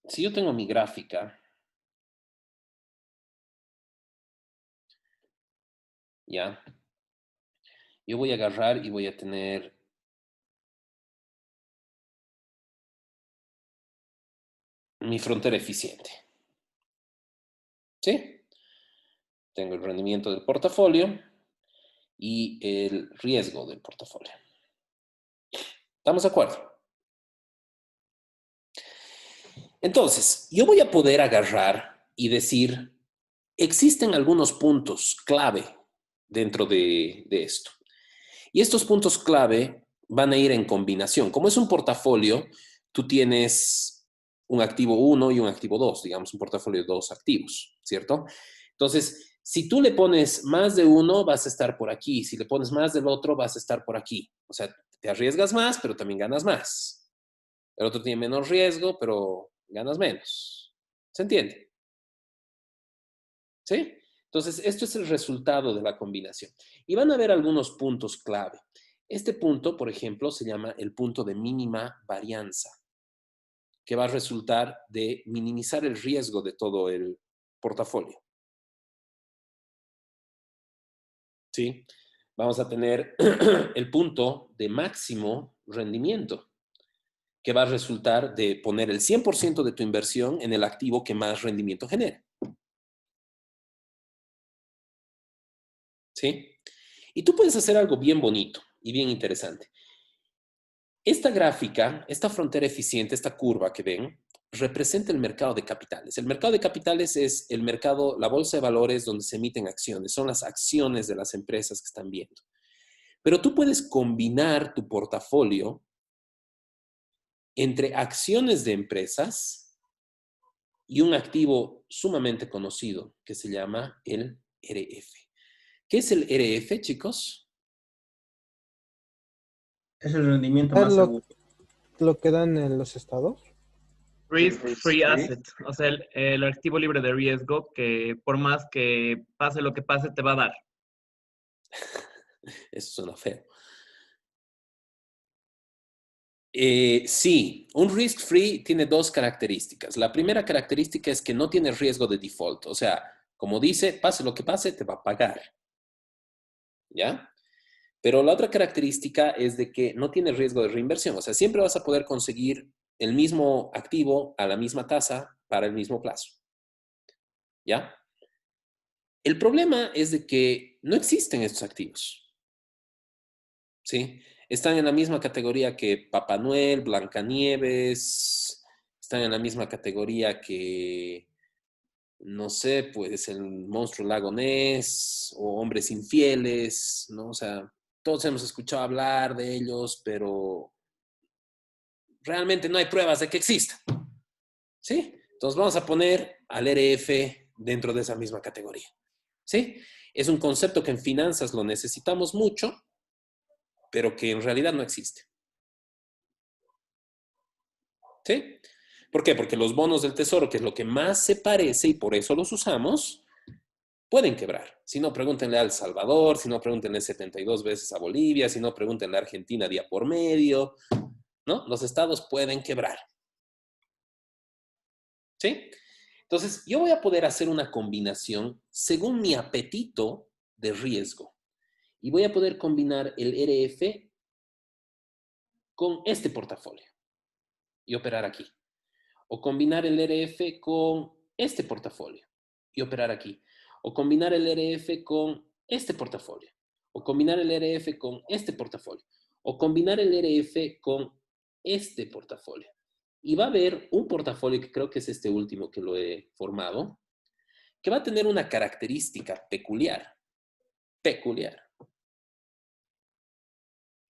Si yo tengo mi gráfica, ¿ya? Yo voy a agarrar y voy a tener mi frontera eficiente. ¿Sí? Tengo el rendimiento del portafolio y el riesgo del portafolio. ¿Estamos de acuerdo? Entonces, yo voy a poder agarrar y decir, existen algunos puntos clave dentro de esto. Y estos puntos clave van a ir en combinación. Como es un portafolio, tú tienes un activo 1 y un activo 2, digamos, un portafolio de 2 activos, ¿cierto? Entonces, si tú le pones más de uno, vas a estar por aquí. Si le pones más del otro, vas a estar por aquí. O sea, te arriesgas más, pero también ganas más. El otro tiene menos riesgo, pero ganas menos. ¿Se entiende? ¿Sí? Entonces, esto es el resultado de la combinación. Y van a haber algunos puntos clave. Este punto, por ejemplo, se llama el punto de mínima varianza, que va a resultar de minimizar el riesgo de todo el portafolio. ¿Sí? Vamos a tener el punto de máximo rendimiento, que va a resultar de poner el 100% de tu inversión en el activo que más rendimiento genere. ¿Sí? Y tú puedes hacer algo bien bonito y bien interesante. Esta gráfica, esta frontera eficiente, esta curva que ven, representa el mercado de capitales. El mercado de capitales es el mercado, la bolsa de valores donde se emiten acciones, son las acciones de las empresas que están viendo. Pero tú puedes combinar tu portafolio entre acciones de empresas y un activo sumamente conocido que se llama el RF. ¿Qué es el RF, chicos? Es el rendimiento ¿Es más seguro. lo que dan en los estados? Risk-free asset. O sea, el activo libre de riesgo que por más que pase lo que pase, te va a dar. Eso suena feo. Sí, un risk-free tiene dos características. La primera característica es que no tiene riesgo de default. O sea, como dice, pase lo que pase, te va a pagar. ¿Ya? Pero la otra característica es de que no tiene riesgo de reinversión. O sea, siempre vas a poder conseguir el mismo activo a la misma tasa para el mismo plazo. ¿Ya? El problema es de que no existen estos activos. ¿Sí? Están en la misma categoría que Papá Noel, Blancanieves, están en la misma categoría que, no sé, pues el monstruo lago Ness o hombres infieles, ¿no? O sea, todos hemos escuchado hablar de ellos, pero realmente no hay pruebas de que existan, ¿sí? Entonces vamos a poner al RF dentro de esa misma categoría, ¿sí? Es un concepto que en finanzas lo necesitamos mucho, pero que en realidad no existe. ¿Sí? ¿Por qué? Porque los bonos del tesoro, que es lo que más se parece y por eso los usamos, pueden quebrar. Si no, pregúntenle a El Salvador, si no, pregúntenle 72 veces a Bolivia, si no, pregúntenle a Argentina día por medio, ¿no? Los estados pueden quebrar. ¿Sí? Entonces, yo voy a poder hacer una combinación según mi apetito de riesgo. Y voy a poder combinar el RF con este portafolio y operar aquí. O combinar el RF con este portafolio y operar aquí. O combinar el RF con este portafolio. o combinar el RF con este portafolio, o combinar el RF con este portafolio. Y va a haber un portafolio que creo que es este último que lo he formado, que va a tener una característica peculiar. Peculiar.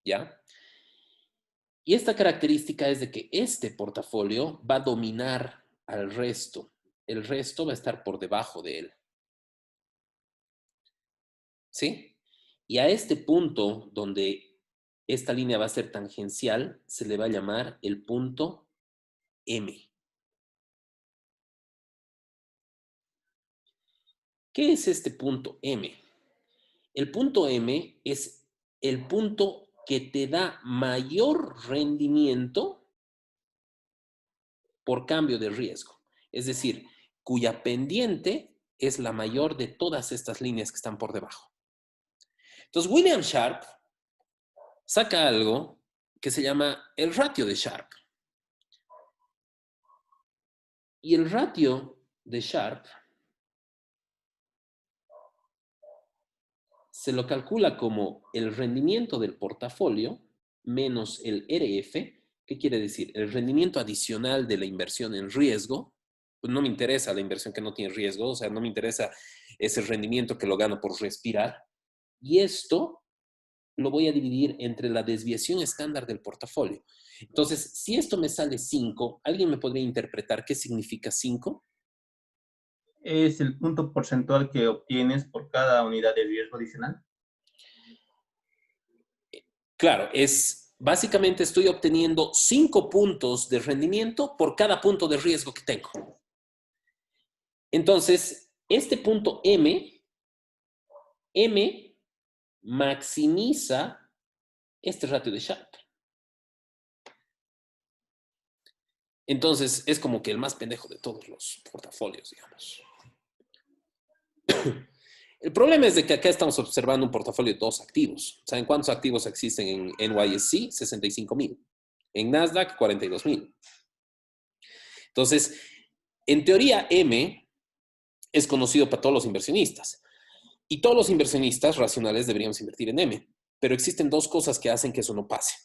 ¿Ya? Y esta característica es de que este portafolio va a dominar al resto. El resto va a estar por debajo de él. ¿Sí? Y a este punto donde esta línea va a ser tangencial, se le va a llamar el punto M. ¿Qué es este punto M? El punto M es el punto que te da mayor rendimiento por cambio de riesgo. Es decir, cuya pendiente es la mayor de todas estas líneas que están por debajo. Entonces, William Sharpe saca algo que se llama el ratio de Sharpe. Y el ratio de Sharpe se lo calcula como el rendimiento del portafolio menos el RF. ¿Qué quiere decir? El rendimiento adicional de la inversión en riesgo. Pues no me interesa la inversión que no tiene riesgo, o sea, no me interesa ese rendimiento que lo gano por respirar. Y esto lo voy a dividir entre la desviación estándar del portafolio. Entonces, si esto me sale 5, ¿alguien me podría interpretar qué significa 5? Es el punto porcentual que obtienes por cada unidad de riesgo adicional. Claro, básicamente estoy obteniendo 5 puntos de rendimiento por cada punto de riesgo que tengo. Entonces, este punto M maximiza este ratio de Sharpe. Entonces, es como que el más pendejo de todos los portafolios, digamos. El problema es de que acá estamos observando un portafolio de 2 activos. ¿Saben cuántos activos existen en NYSE? 65,000. En Nasdaq, 42,000. Entonces, en teoría, M es conocido para todos los inversionistas. Y todos los inversionistas racionales deberíamos invertir en M. Pero existen 2 cosas que hacen que eso no pase.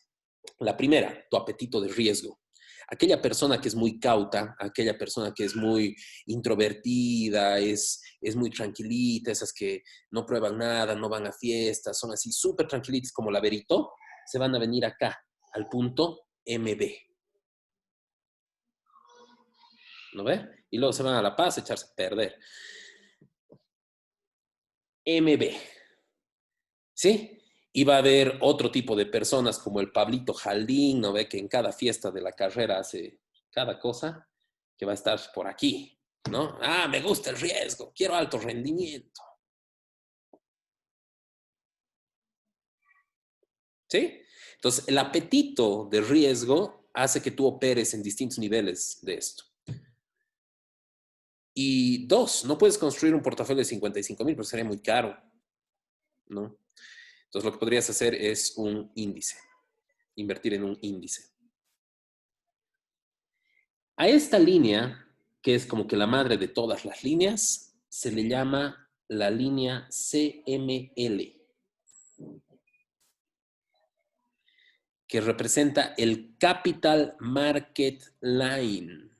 La primera, tu apetito de riesgo. Aquella persona que es muy cauta, aquella persona que es muy introvertida, es muy tranquilita, esas que no prueban nada, no van a fiestas, son así súper tranquilitas como la Verito, se van a venir acá, al punto MB. ¿No ve? Y luego se van a La Paz a echarse a perder. MB. ¿Sí? Y va a haber otro tipo de personas como el Pablito Jaldín, ¿no ve? Que en cada fiesta de la carrera hace cada cosa, que va a estar por aquí, ¿no? Ah, me gusta el riesgo, quiero alto rendimiento. ¿Sí? Entonces, el apetito de riesgo hace que tú operes en distintos niveles de esto. Y 2, no puedes construir un portafolio de 55,000 porque sería muy caro, ¿no? Entonces, lo que podrías hacer es un índice, invertir en un índice. A esta línea, que es como que la madre de todas las líneas, se le llama la línea CML, que representa el Capital Market Line.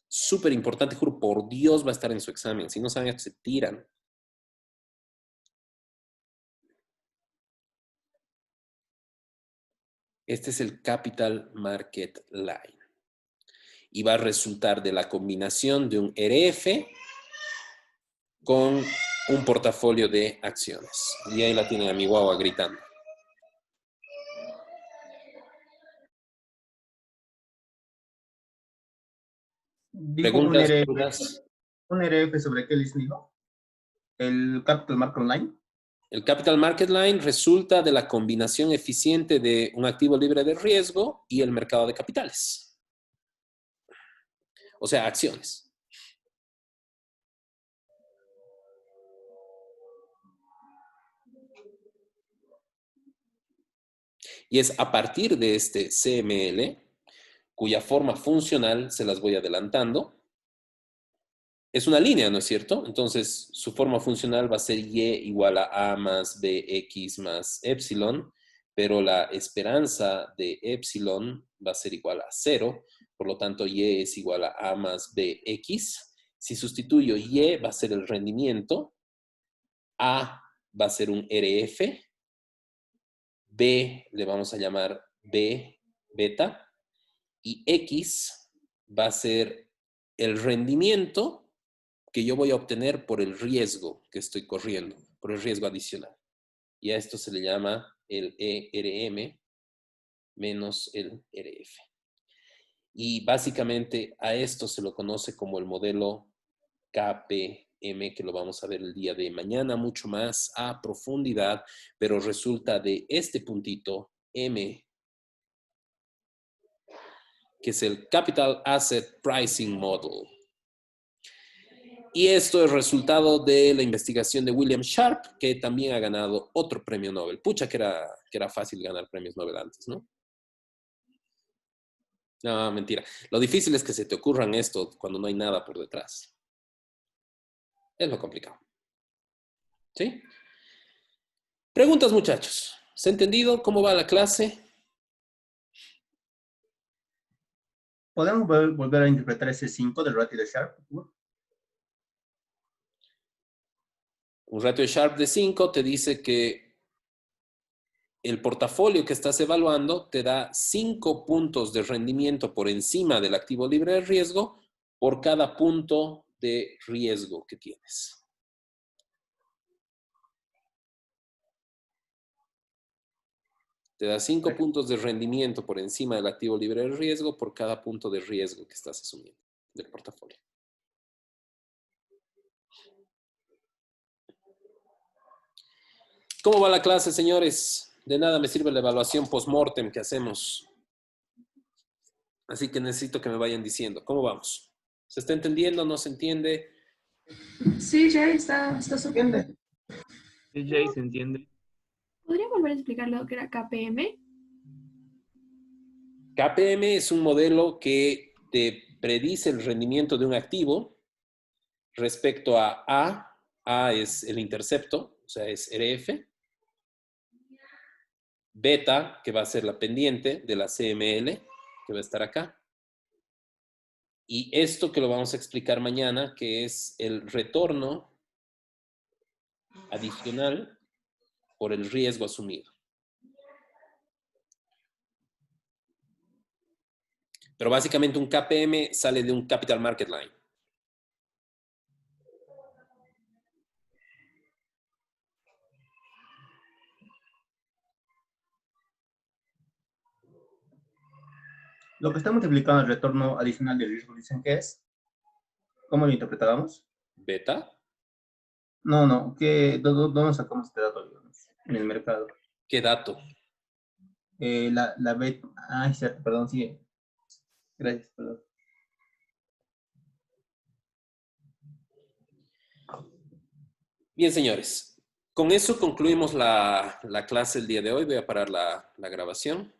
Súper importante, juro, por Dios va a estar en su examen. Si no saben, se tiran. Este es el Capital Market Line. Y va a resultar de la combinación de un RF con un portafolio de acciones. Y ahí la tienen a mi guagua gritando. Dijo ¿Preguntas, dudas? un RF sobre qué les dijo. El Capital Market Line. El Capital Market Line resulta de la combinación eficiente de un activo libre de riesgo y el mercado de capitales. O sea, acciones. Y es a partir de este CML, cuya forma funcional se las voy adelantando. es una línea, ¿no es cierto? Entonces, su forma funcional va a ser y igual a más bx más epsilon, pero la esperanza de epsilon va a ser igual a 0, por lo tanto, y es igual a más bx. Si sustituyo y, va a ser el rendimiento, a va a ser un RF, b le vamos a llamar b beta, y x va a ser el rendimiento que yo voy a obtener por el riesgo que estoy corriendo, por el riesgo adicional. Y a esto se le llama el ERM menos el RF. Y básicamente a esto se lo conoce como el modelo KPM, que lo vamos a ver el día de mañana mucho más a profundidad, pero resulta de este puntito M, que es el Capital Asset Pricing Model. Y esto es resultado de la investigación de William Sharpe, que también ha ganado otro premio Nobel. Pucha, que era fácil ganar premios Nobel antes, ¿no? No, mentira. Lo difícil es que se te ocurran esto cuando no hay nada por detrás. Es lo complicado. ¿Sí? Preguntas, muchachos. ¿Se ha entendido cómo va la clase? ¿Podemos volver a interpretar ese 5 del ratio de Sharpe? Un ratio de Sharpe de 5 te dice que el portafolio que estás evaluando te da 5 puntos de rendimiento por encima del activo libre de riesgo por cada punto de riesgo que tienes. Te da 5 puntos de rendimiento por encima del activo libre de riesgo por cada punto de riesgo que estás asumiendo del portafolio. ¿Cómo va la clase, señores? De nada me sirve la evaluación post-mortem que hacemos. Así que necesito que me vayan diciendo. ¿Cómo vamos? ¿Se está entendiendo? ¿No se entiende? Sí, ya está subiendo. DJ, ¿se entiende? ¿Podría volver a explicar lo que era KPM? KPM es un modelo que te predice el rendimiento de un activo respecto a A. A es el intercepto, o sea, es RF. Beta, que va a ser la pendiente de la CML, que va a estar acá. Y esto que lo vamos a explicar mañana, que es el retorno adicional por el riesgo asumido. Pero básicamente un KPM sale de un Capital Market Line. Lo que está multiplicando el retorno adicional del riesgo, ¿dicen qué es? ¿Cómo lo interpretábamos? ¿Beta? No, ¿dónde sacamos este dato, digamos, en el mercado? ¿Qué dato? La beta. Ay, cierto, perdón, sigue. Gracias, perdón. Bien, señores. Con eso concluimos la clase el día de hoy. Voy a parar la grabación.